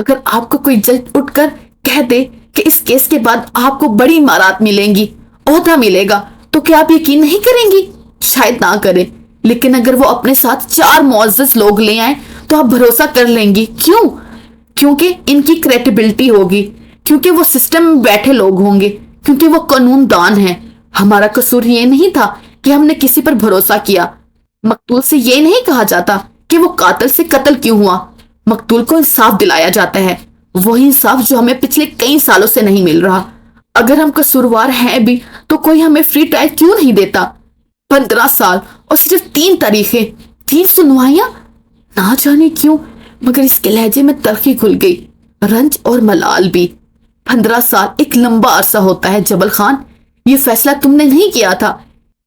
اگر آپ کو کوئی جج اٹھ کر کہہ دے کہ اس کیس کے بعد آپ کو بڑی امارات ملیں گی، عہدہ ملے گا، تو کیا آپ یقین نہیں کریں گی؟ شاید نہ کریں، لیکن اگر وہ اپنے ساتھ 4 معزز لوگ لے آئیں تو آپ بھروسہ کر لیں گی۔ کیوں؟ کیونکہ ان کی کریڈیبلٹی ہوگی، کیونکہ وہ سسٹم میں بیٹھے لوگ ہوں گے، کیونکہ وہ قانون دان ہیں۔ ہمارا قصور یہ نہیں تھا کہ ہم نے کسی پر بھروسہ کیا۔ مقتول سے یہ نہیں کہا جاتا کہ وہ قاتل سے قتل کیوں ہوا۔ مقتول کو انصاف دلایا جاتا ہے، وہی انصاف جو ہمیں پچھلے کئی سالوں سے نہیں مل رہا۔ اگر ہم قصوروار ہیں بھی تو کوئی ہمیں فری ٹرائل کیوں نہیں دیتا؟ 15 سال اور صرف 3 تاریخیں، 3 سنوائیاں، نہ جانے کیوں مگر اس کے لہجے میں تلخی کھل گئی، رنج اور ملال بھی۔ 15 سال ایک لمبا عرصہ ہوتا ہے جبل خان، یہ فیصلہ تم نے نہیں کیا تھا،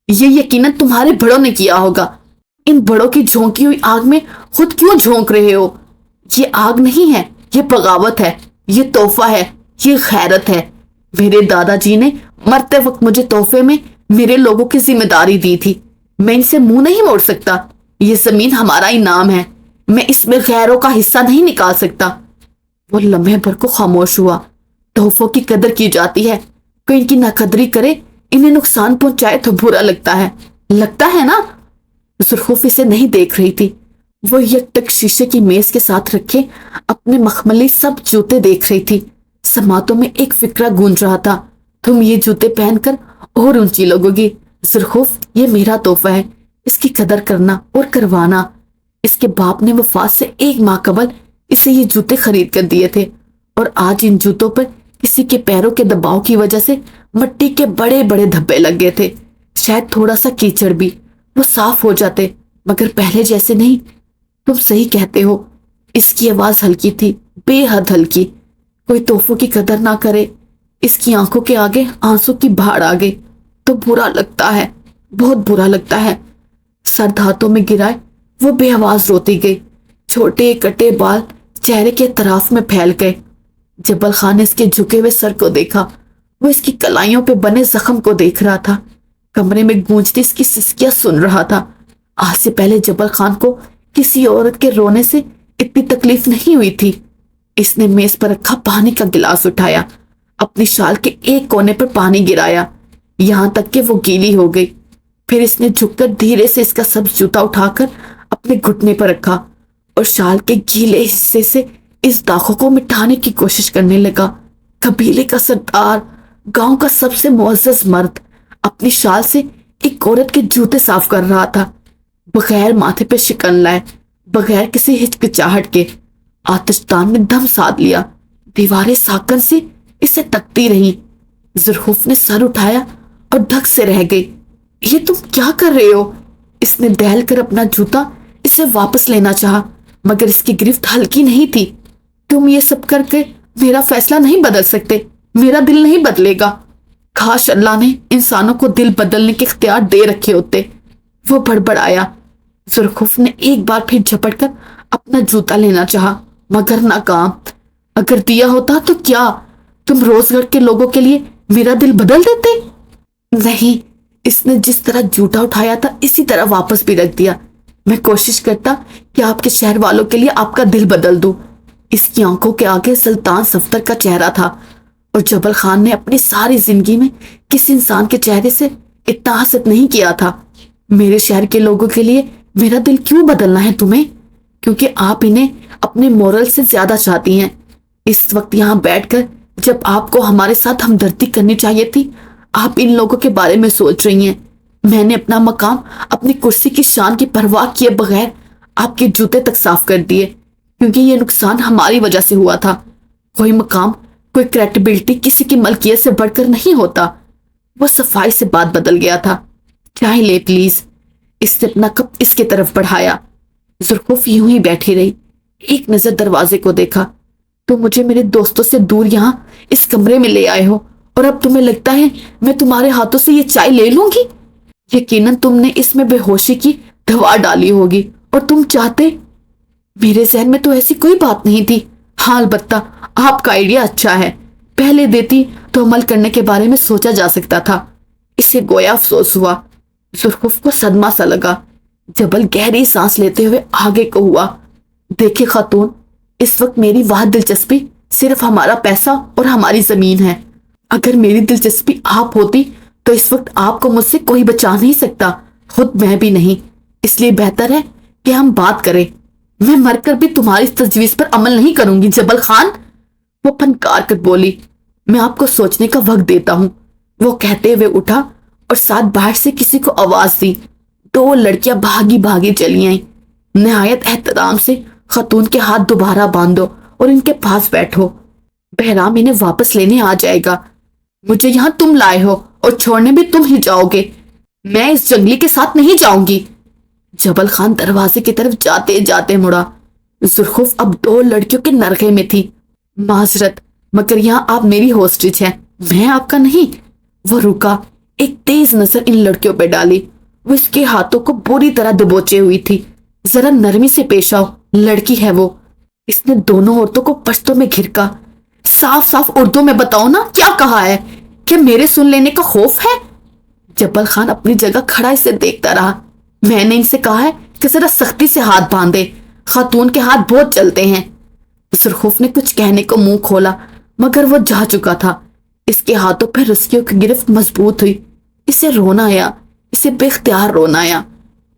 یہ یقیناً تمہارے بڑوں نے کیا ہوگا۔ ان بڑوں کی جھونکی ہوئی آگ میں خود کیوں جھونک رہے ہو؟ یہ آگ نہیں ہے، یہ بغاوت ہے، یہ تحفہ ہے، یہ غیرت ہے۔ میرے دادا جی نے مرتے وقت مجھے تحفے میں میرے لوگوں کی ذمہ داری دی تھی، میں ان سے منہ نہیں موڑ سکتا۔ یہ زمین ہمارا انعام ہے، میں اس میں غیروں کا حصہ نہیں نکال سکتا۔ وہ لمحے بھر کو خاموش ہوا۔ تحفوں کی قدر کی جاتی ہے، کوئی ان کی ناقدری کرے، انہیں نقصان پہنچائے تو برا لگتا ہے نا؟ زرخوف اسے نہیں دیکھ رہی تھی، وہ یک ٹک شیشے کی میز کے ساتھ رکھے اپنے مخملی سب جوتے دیکھ رہی تھی۔ سماعتوں میں ایک فکرہ گونج رہا تھا، تم یہ جوتے پہن کر اور اونچی لگو گی۔ زرخوف، یہ میرا تحفہ ہے، اس کی قدر کرنا اور کروانا۔ اس کے باپ نے وفات سے 1 ماہ قبل اسے یہ جوتے خرید کر دیے تھے، اور آج ان جوتوں پر کسی کے پیروں کے دباؤ کی وجہ سے مٹی کے بڑے بڑے دھبے لگ گئے تھے، شاید تھوڑا سا کیچڑ بھی، وہ صاف ہو جاتے مگر پہلے جیسے نہیں۔ تم صحیح کہتے ہو۔ اس کی آواز ہلکی تھی، بے حد ہلکی۔ کوئی تحفوں کی قدر نہ کرے، اس کی آنکھوں کے آگے آنسو کی بہاڑ آ گئی، تو برا لگتا ہے، بہت برا لگتا ہے۔ سر ہاتھوں میں گرائے وہ بے آواز روتی گئی، چھوٹے کٹے بال چہرے کے طرف میں پھیل گئے۔ جبل خان نے اس کے جھکے ہوئے سر کو دیکھا، وہ اس کی کلائیوں پہ بنے زخم کو دیکھ رہا تھا، کمرے میں گونجتی اس کی سسکیاں سن رہا تھا۔ آج سے پہلے جبل خان کو کسی عورت کے رونے سے اتنی تکلیف نہیں ہوئی تھی۔ اس نے میز پر رکھا پانی کا گلاس اٹھایا، اپنی شال کے ایک کونے پر پانی گرایا، یہاں تک کہ وہ گیلی ہو گئی۔ پھر اس نے جھک کر دھیرے سے اس کا سبز جوتا اٹھا کر اپنے گھٹنے پر رکھا اور شال کے گیلے حصے سے اس داغوں کو مٹانے کی کوشش کرنے لگا۔ قبیلے کا سردار، گاؤں کا سب سے معزز مرد، اپنی شال سے ایک عورت کے جوتے صاف کر رہا تھا، بغیر ماتھے پہ شکن لائے، بغیر کسی ہچکچاہٹ کے۔ آتشدان نے دم ساتھ لیا، دیواریں ساکن سے اسے تکتی رہیں۔ زرخوف نے سر اٹھایا اور دھک سے رہ گئی۔ یہ تم کیا کر رہے ہو؟ اس نے دہل کر اپنا جوتا اسے واپس لینا چاہا، مگر اس کی گرفت ہلکی نہیں تھی۔ تم یہ سب کر کے میرا فیصلہ نہیں بدل سکتے، میرا دل نہیں بدلے گا۔ کاش اللہ نے انسانوں کو دل بدلنے کے اختیار دے رکھے ہوتے، وہ بڑبڑایا۔ زرخوف نے ایک بار پھر جھپٹ کر اپنا جوتا لینا چاہا، مگر ناکام۔ اگر دیا ہوتا تو کیا تم روز گھر کے لوگوں کے لیے میرا دل بدل دیتے؟ نہیں، اس نے جس طرح جوتا اٹھایا تھا اسی طرح واپس بھی رکھ دیا۔ میں کوشش کرتا کہ آپ کے شہر والوں کے لیے آپ کا دل بدل دوں۔ اس کی آنکھوں کے آگے سلطان صفدر کا چہرہ تھا، اور جبل خان نے اپنی ساری زندگی میں کسی انسان کے چہرے سے اتنا حسد نہیں کیا تھا۔ میرے شہر کے لوگوں کے لیے میرا دل کیوں بدلنا ہے تمہیں؟ کیونکہ آپ انہیں اپنے مورل سے زیادہ چاہتی ہیں۔ اس وقت یہاں بیٹھ کر جب آپ کو ہمارے ساتھ ہمدردی کرنی چاہیے تھی، آپ ان لوگوں کے بارے میں سوچ رہی ہیں۔ میں نے اپنا مقام، اپنی کرسی کی شان کی پرواہ کیے بغیر آپ کے جوتے تک صاف کر دیے، کیونکہ یہ نقصان ہماری وجہ سے ہوا تھا۔ کوئی مقام، کوئی کریڈیبلٹی کسی کی ملکیت سے بڑھ کر نہیں ہوتا۔ وہ صفائی سے بات بدل گیا تھا۔ چائے لے پلیز۔ اس نے اپنا کپ اس کی طرف بڑھایا۔ زرخوف یوں ہی بیٹھی رہی، ایک نظر دروازے کو دیکھا۔ تو مجھے میرے دوستوں سے دور یہاں اس کمرے میں لے آئے ہو، اور اب تمہیں لگتا ہے میں تمہارے ہاتھوں سے یہ چائے لے لوں گی؟ یقیناً تم نے اس میں بے ہوشی کی دوا ڈالی ہوگی، اور تم چاہتے۔ میرے ذہن میں تو ایسی کوئی بات نہیں تھی۔ ہاں، البتہ آپ کا آئیڈیا اچھا ہے، پہلے دیتی تو عمل کرنے کے بارے میں سوچا جا سکتا تھا۔ اسے گویا افسوس ہوا۔ زرخوف کو صدمہ سا لگا۔ جبل گہری سانس لیتے ہوئے آگے کو ہوا۔ دیکھے خاتون، اس وقت میری واحد دلچسپی صرف ہمارا پیسہ اور ہماری زمین ہے۔ اگر میری دلچسپی آپ ہوتی تو اس وقت آپ کو مجھ سے کوئی بچا نہیں سکتا، خود میں بھی نہیں۔ اس لیے بہتر ہے کہ ہم بات کریں۔ میں مر کر بھی تمہاری تجویز پر عمل نہیں کروں گی جبل خان، وہ پھنکار کر بولی۔ میں آپ کو سوچنے کا وقت دیتا ہوں، وہ کہتے ہوئے اٹھا اور ساتھ باہر سے کسی کو آواز دی۔ 2 لڑکیاں بھاگی بھاگی چلی آئیں۔ نہایت احترام سے خاتون کے ہاتھ دوبارہ باندھو اور ان کے پاس بیٹھو، بہرام انہیں واپس لینے آ جائے گا۔ مجھے یہاں تم لائے ہو اور چھوڑنے بھی تم ہی جاؤ گے، میں اس جنگلی کے ساتھ نہیں جاؤں گی۔ جبل خان دروازے کی طرف جاتے جاتے مڑا۔ زرخوف اب 2 لڑکیوں کے نرغے میں تھی۔ معذرت، مگر یہاں آپ میری ہوسٹج ہیں، میں آپ کا نہیں۔ وہ رکا، ایک تیز نظر ان لڑکیوں پہ ڈالی۔ وہ اس کے ہاتھوں کو بری طرح دبوچے ہوئی تھی۔ ذرا نرمی سے پیش آؤ، لڑکی ہے وہ۔ اس نے دونوں عورتوں کو پشتوں میں گھرکا۔ صاف صاف اردو میں بتاؤ نا، کیا کہا ہے؟ کہ میرے سن لینے کا خوف ہے؟ جبل خان اپنی جگہ کھڑا اسے دیکھتا رہا۔ میں نے ان سے کہا ہے کہ ذرا سختی سے ہاتھ باندھے، خاتون کے ہاتھ بہت چلتے ہیں۔ زرخوف نے کچھ کہنے کو منہ کھولا مگر وہ جا چکا تھا۔ اس کے ہاتھوں پہ رسکیوں کی گرفت مضبوط ہوئی۔ اسے رونا آیا، اسے بے اختیار رونا آیا۔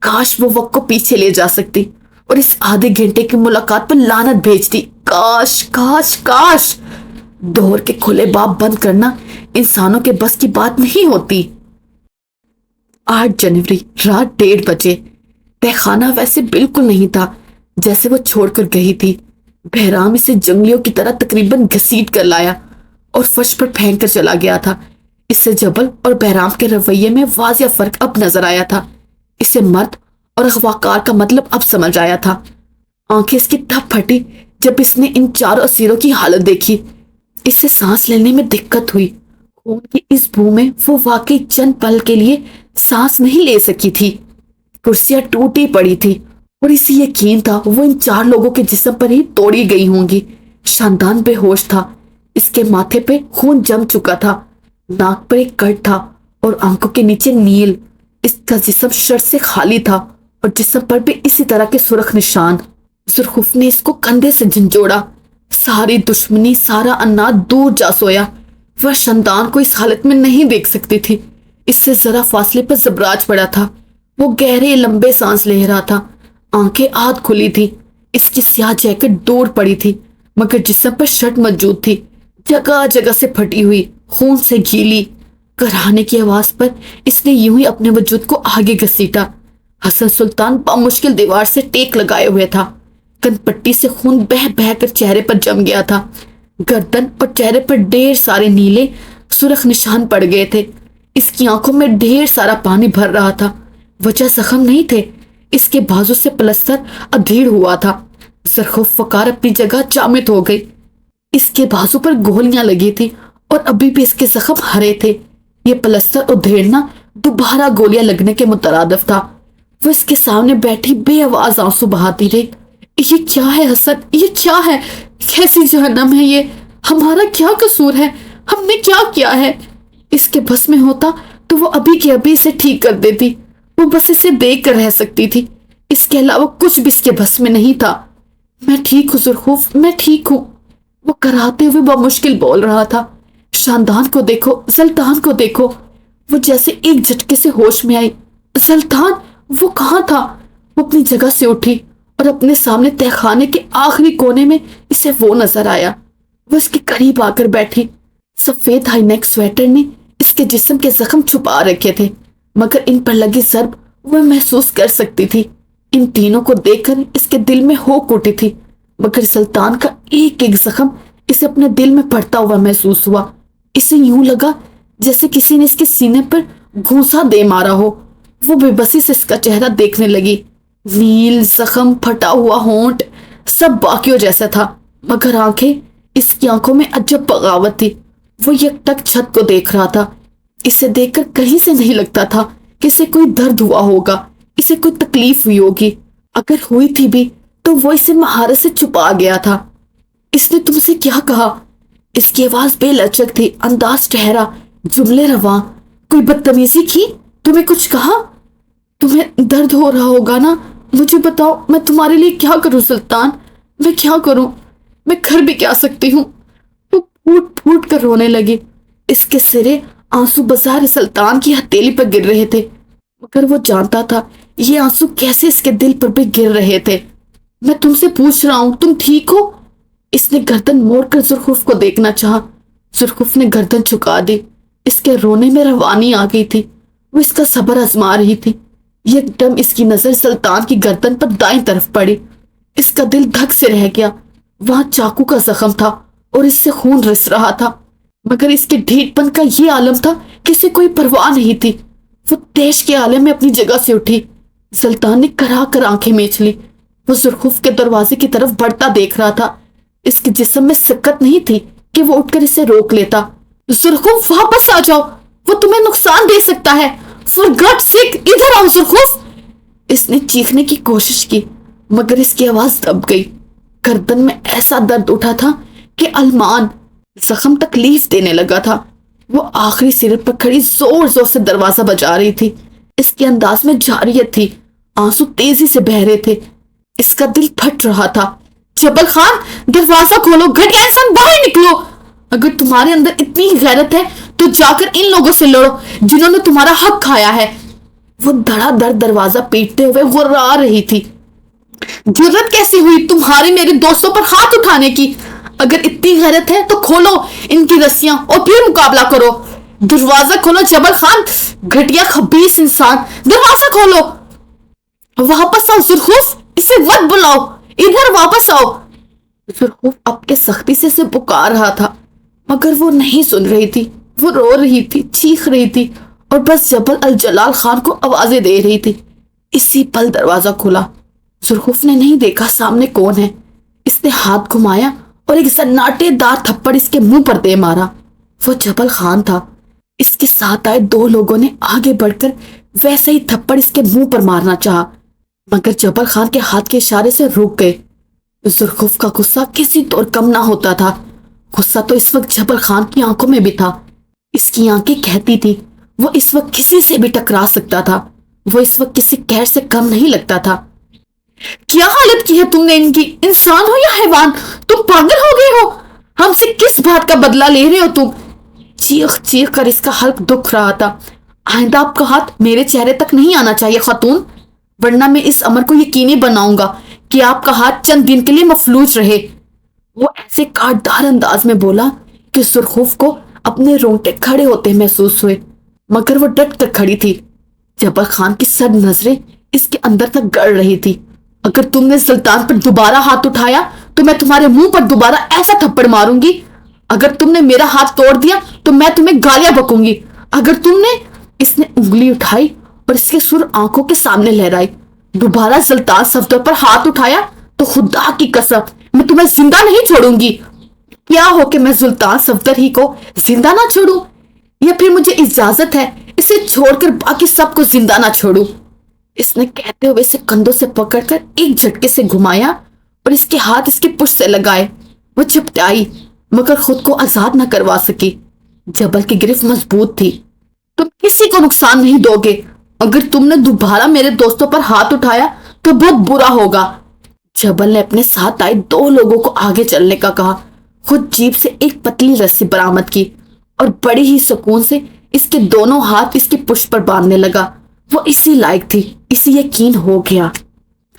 کاش وہ وقت کو پیچھے لے جا سکتی اور اس آدھے گھنٹے کی ملاقات پر لعنت بھیجتی۔ کاش کاش کاش! دور کے کھلے باب بند کرنا انسانوں کے بس کی بات نہیں ہوتی۔ 8 جنوری رات 1:30 بجے۔ تہخانہ ویسے بالکل نہیں تھا جیسے وہ چھوڑ کر گئی تھی۔ بہرام اسے جنگلیوں کی طرح تقریباً گھسیٹ کر لایا اور فرش پر پھینک کر چلا گیا تھا۔ اس سے جبل اور بہرام کے رویے میں واضح فرق اب نظر آیا تھا۔ اسے مرد اور اغواکار کا مطلب اب سمجھ آیا تھا۔ آنکھیں اس کی تب پھٹی جب اس نے ان 4 اسیروں کی حالت دیکھی۔ اس سے سانس لینے میں دقت ہوئی۔ خون کی اس بو میں وہ واقعی چند پل کے لیے سانس نہیں لے سکی تھی۔ کرسیاں ٹوٹی پڑی تھی اور اسے یقین تھا وہ ان 4 لوگوں کے جسم پر ہی توڑی گئی ہوں گی۔ شاندان بے ہوش تھا، اس کے ماتھے پہ خون جم چکا تھا، ناک پر ایک کٹ تھا اور آنکھوں کے نیچے نیل۔ اس کا جسم شرط سے خالی تھا اور جسم پر بھی اسی طرح کے سرخ نشان۔ زرخوف نے اس کو کندھے سے جھنجھوڑا۔ ساری دشمنی، سارا انات دور جا سویا۔ وہ شاندان کو اس حالت میں نہیں دیکھ سکتی تھی۔ اس سے ذرا فاصلے پر زبراج پڑا تھا۔ وہ گہرے لمبے سانس لے رہا تھا، آنکھیں آدھ کھلی تھی۔ اس کی سیاہ جیکٹ دور پڑی تھی مگر جسم پر شرٹ موجود تھی، جگہ جگہ سے پھٹی ہوئی، خون سے گیلی۔ کراہنے کی آواز پر اس نے یوں ہی اپنے وجود کو آگے گھسیٹا۔ حسن سلطان بامشکل دیوار سے ٹیک لگائے ہوئے تھا۔ کن پٹی سے خون بہہ بہہ کر چہرے پر جم گیا تھا۔ گردن اور چہرے پر ڈھیر سارے نیلے سرخ نشان پڑ گئے تھے۔ اس کی آنکھوں میں ڈھیر سارا پانی بھر رہا تھا۔ وجہ زخم نہیں تھے، اس کے بازو سے پلستر ادھیڑ ہوا تھا۔ زرخوف وقار اپنی جگہ جامد ہو گئی۔ اس کے بازو پر گولیاں لگی تھی اور ابھی بھی اس کے زخم ہرے تھے۔ یہ پلستر ادھیڑنا دوبارہ گولیاں لگنے کے مترادف تھا۔ وہ اس کے سامنے بیٹھی بے آواز آنسو بہاتی رہی۔ یہ کیا ہے حسن، یہ کیا ہے؟ کیسی جہنم ہے یہ؟ ہمارا کیا قصور ہے؟ ہم نے کیا کیا ہے؟ اس کے بس میں ہوتا تو وہ ابھی کے ابھی اسے ٹھیک کر دیتی۔ وہ بس اسے دیکھ کر رہ سکتی تھی، اس کے علاوہ کچھ بھی اس کے بس میں نہیں تھا۔ میں ٹھیک ہوں زرخوف، میں ٹھیک ہوں، وہ کراتے ہوئے بمشکل بول رہا تھا۔ شاندان کو دیکھو، سلطان کو دیکھو۔ وہ جیسے ایک جھٹکے سے ہوش میں آئی۔ سلطان، وہ کہاں تھا؟ وہ اپنی جگہ سے اٹھی اور اپنے سامنے تہخانے کے آخری کونے میں اسے وہ نظر آیا۔ وہ اس کے قریب آ کر بیٹھی۔ سفید ہائی نیک سویٹر نے اس کے جسم کے زخم چھپا رکھے تھے مگر ان پر لگی ضرب وہ محسوس کر سکتی تھی۔ ان تینوں کو دیکھ کر اس کے دل میں ہوک اٹھی تھی مگر سلطان کا ایک ایک زخم اسے اپنے دل میں پڑتا ہوا محسوس ہوا۔ اسے یوں لگا جیسے کسی نے اس کے سینے پر گھونسا دے مارا ہو۔ وہ بے بسی سے اس کا چہرہ دیکھنے لگی۔ نیل، زخم، پھٹا ہوا ہونٹ، سب باقیوں جیسا تھا مگر آنکھیں، اس کی آنکھوں میں عجب بغاوت تھی۔ وہ یک ٹک چھت کو دیکھ رہا تھا۔ اسے دیکھ کر کہیں سے نہیں لگتا تھا کہ اسے کوئی درد ہوا ہوگا، اسے کوئی تکلیف ہوئی ہوگی۔ اگر ہوئی تھی بھی تو وہ اسے مہارت سے چھپا گیا تھا۔ اس نے تم سے کیا کہا؟ اس کی آواز بے لچک تھی، انداز ٹھہرا، جملے رواں۔ کوئی بدتمیزی کی؟ تمہیں کچھ کہا؟ تمہیں درد ہو رہا ہوگا نا؟ مجھے بتاؤ، میں تمہارے لیے کیا کروں سلطان، میں کیا کروں؟ میں کر بھی کیا سکتی ہوں؟ وہ پھوٹ پھوٹ کر رونے لگی۔ اس کے سرے آنسو بازار سلطان کی ہتھیلی پر گر رہے تھے، مگر وہ جانتا تھا یہ آنسو کیسے اس کے دل پر بھی گر رہے تھے۔ میں تم سے پوچھ رہا ہوں، تم ٹھیک ہو؟ اس نے گردن موڑ کر زرخوف کو دیکھنا چاہا۔ زرخوف نے گردن جھکا دی۔ اس کے رونے میں روانی آ گئی تھی۔ وہ اس کا صبر آزما رہی تھی۔ یک دم اس کی نظر سلطان کی گردن پر دائیں طرف پڑی۔ اس کا دل دھک سے رہ گیا۔ وہاں چاقو کا زخم تھا اور اس سے خون رس رہا تھا، مگر اس کے ڈھیٹ پن کا یہ عالم تھا کہ اسے کوئی پرواہ نہیں تھی۔ وہ تیش کے عالم میں اپنی جگہ سے اٹھی۔ سلطان نے کرا کر آنکھیں میچ لی۔ وہ زرخوف کے دروازے کی طرف بڑھتا دیکھ رہا تھا۔ اس کے جسم میں سکت نہیں تھی کہ وہ اٹھ کر اسے روک لیتا۔ زرخوف واپس آ جاؤ، وہ تمہیں نقصان دے سکتا ہے۔ فور گاڈ سیک ادھر آؤ زرخوف۔ اس نے چیخنے کی کوشش کی، مگر اس کی آواز دب گئی۔ گردن میں ایسا درد اٹھا تھا کہ المان زخم تکلیف دینے لگا تھا۔ وہ آخری سرے پر کھڑی زور زور سے دروازہ بجا رہی تھی۔ اس کے انداز میں جارحیت تھی، آنسو تیزی سے بہہ رہے تھے۔ اس کا دل پھٹ رہا تھا۔ جبل خان، دروازہ کھولو، گھٹیا انسان باہر نکلو۔ اگر تمہارے اندر اتنی غیرت ہے تو جا کر ان لوگوں سے لڑو جنہوں نے تمہارا حق کھایا ہے۔ وہ دھڑا دھڑ دروازہ پیٹتے ہوئے غرا رہی تھی۔ جرت کیسی ہوئی تمہاری میرے دوستوں پر ہاتھ اٹھانے کی؟ اگر اتنی غیرت ہے تو کھولو ان کی رسیاں اور پھر مقابلہ کرو۔ دروازہ کھولو جبل خان، گھٹیا خبیث انسان، دروازہ کھولو۔ واپس آؤ زرخوف، اسے مت بلاؤ، ادھر واپس آؤ۔ زرخوف اب کے سختی سے اسے پکار رہا تھا، مگر وہ نہیں سن رہی تھی۔ وہ رو رہی تھی، چیخ رہی تھی اور بس جبل الجلال خان کو آوازیں دے رہی تھی۔ اسی پل دروازہ کھلا۔ زرخوف نے نہیں دیکھا سامنے کون ہے۔ اس نے ہاتھ گھمایا اور ایک سناٹے دار تھپڑ اس کے منہ پر دے مارا۔ وہ جبل خان تھا۔ اس کے ساتھ آئے دو لوگوں نے آگے بڑھ کر ویسے ہی تھپڑ اس کے منہ پر مارنا چاہا، مگر جبل خان کے ہاتھ کے اشارے سے رک گئے۔ زرخوف کا غصہ کسی طور کم نہ ہوتا تھا۔ غصہ تو اس وقت جبل خان کی آنکھوں میں بھی تھا۔ اس کی آنکھیں کہتی تھی وہ اس وقت کسی سے بھی ٹکرا سکتا تھا۔ وہ اس وقت کسی قہر سے کم نہیں لگتا تھا۔ کیا حالت کی ہے تم نے ان کی؟ انسان ہو یا حیوان؟ تم پاگل ہو گئے ہو؟ ہم سے کس بات کا بدلہ لے رہے ہو تم؟ چیخ چیخ کر اس کا حلق دکھ رہا تھا۔ آئندہ آپ کا ہاتھ میرے چہرے تک نہیں آنا چاہیے خاتون، ورنہ میں اس امر کو یقینی بناؤں گا کہ آپ کا ہاتھ چند دن کے لیے مفلوج رہے۔ وہ ایسے کاٹدار انداز میں بولا کہ زرخوف کو اپنے رونگٹے کھڑے ہوتے محسوس ہوئے، مگر وہ ڈٹ کر کھڑی تھی۔ جبل خان کی سرد نظریں اس کے اندر تک گڑ رہی تھی۔ اگر تم نے سلطان پر دوبارہ ہاتھ اٹھایا تو میں تمہارے منہ پر دوبارہ ایسا تھپڑ ماروں گی۔ اگر تم نے میرا ہاتھ توڑ دیا تو میں تمہیں گالیاں بکوں گی۔ اگر تم نے… اس نے انگلی اٹھائی اور اس کے سر آنکھوں کے سامنے لہرائی۔ دوبارہ سلطان صفدر پر ہاتھ اٹھایا تو خدا کی قسم میں تمہیں زندہ نہیں چھوڑوں گی۔ کیا ہو کہ میں سلطان صفدر ہی کو زندہ نہ چھوڑوں، یا پھر مجھے اجازت ہے اسے چھوڑ کر باقی سب کو زندہ نہ چھوڑوں؟ اس نے کہتے ہوئے اسے کندھوں سے پکڑ کر ایک جھٹکے سے گھمایا اور اس کے ہاتھ اس کی پشت سے لگائے۔ وہ چپٹائی مگر خود کو آزاد نہ کروا سکی۔ جبل کی گرفت مضبوط تھی۔ تم کسی کو نقصان نہیں دو گے۔ اگر تم نے دوبارہ میرے دوستوں پر ہاتھ اٹھایا تو بہت برا ہوگا۔ جبل نے اپنے ساتھ آئے دو لوگوں کو آگے چلنے کا کہا، خود جیب سے ایک پتلی رسی برآمد کی اور بڑی ہی سکون سے اس کے دونوں ہاتھ اس کی پشت پر باندھنے لگا۔ وہ اسی لائق تھی، اسی یقین ہو گیا۔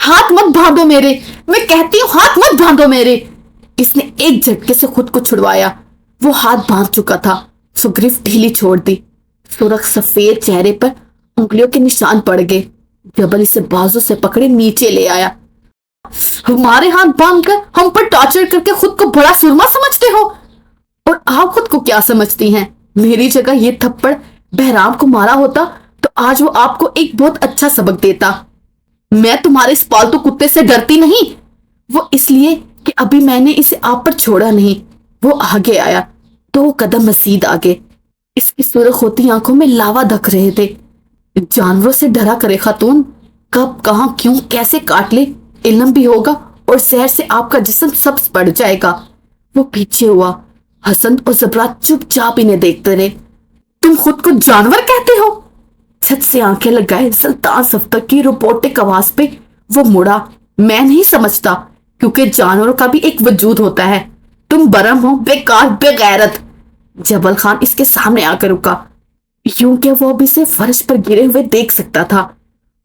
ہاتھ مت باندھو میرے، میں کہتی ہوں ہاتھ مت باندھو میرے۔ اس نے ایک جھٹکے سے خود کو چھڑوایا۔ وہ ہاتھ باندھ چکا تھا، سو گرفت ڈھیلی چھوڑ دی۔ سرخ سفید چہرے پر انگلیوں کے نشان پڑ گئے۔ جبل اسے بازو سے پکڑے نیچے لے آیا۔ ہمارے ہاتھ باندھ کر ہم پر ٹارچر کر کے خود کو بڑا سرما سمجھتے ہو، اور آپ خود کو کیا سمجھتی ہیں؟ میری جگہ یہ تھپڑ بہرام کو مارا ہوتا تو آج وہ آپ کو ایک بہت اچھا سبق دیتا۔ میں تمہارے اس پالتو کتے سے ڈرتی نہیں، وہ اس لیے کہ ابھی میں نے اسے آپ پر چھوڑا نہیں۔ وہ آگے آیا، 2 قدم مزید آگے۔ اس کی سرخ ہوتی آنکھوں میں لاوا دھک رہے تھے۔ جانوروں سے ڈرا کرے خاتون، کب کہاں کیوں کیسے کاٹ لے علم بھی ہوگا، اور زہر سے آپ کا جسم سبز پڑ جائے گا۔ وہ پیچھے ہوا۔ حسن اور زبرات چپ چاپ انہیں دیکھتے رہے۔ تم خود کو جانور کہتے ہو؟ چھت سے آنکھیں لگائے سلطان صفدر کی روبوٹک آواز پہ وہ مڑا۔ میں نہیں سمجھتا کیونکہ جانوروں کا بھی ایک وجود ہوتا ہے. تم برہم ہو، بیکار، بے غیرت. جبل خان اس کے سامنے آ کر رکا، یوں کہ وہ اب اسے فرش پر گرے ہوئے دیکھ سکتا تھا.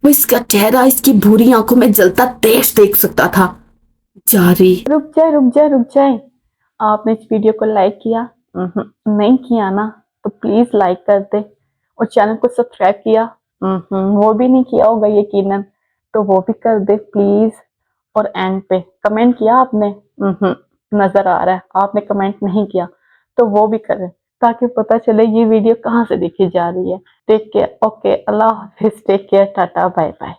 وہ اس کا چہرہ اس کی بھوری آنکھوں میں جلتا تیز دیکھ سکتا تھا. جاری. رک جائے. آپ نے اس ویڈیو کو لائک کیا؟ نہیں کیا نا؟ تو پلیز لائک کر دے. اور چینل کو سبسکرائب کیا؟ وہ بھی نہیں کیا ہوگا یقیناً، تو وہ بھی کر دے پلیز. اور اینڈ پہ کمنٹ کیا آپ نے؟ نظر آ رہا ہے آپ نے کمنٹ نہیں کیا، تو وہ بھی کریں تاکہ پتہ چلے یہ ویڈیو کہاں سے دیکھی جا رہی ہے. Take care. اوکے، اللہ حافظ. Take care. Tata, bye bye.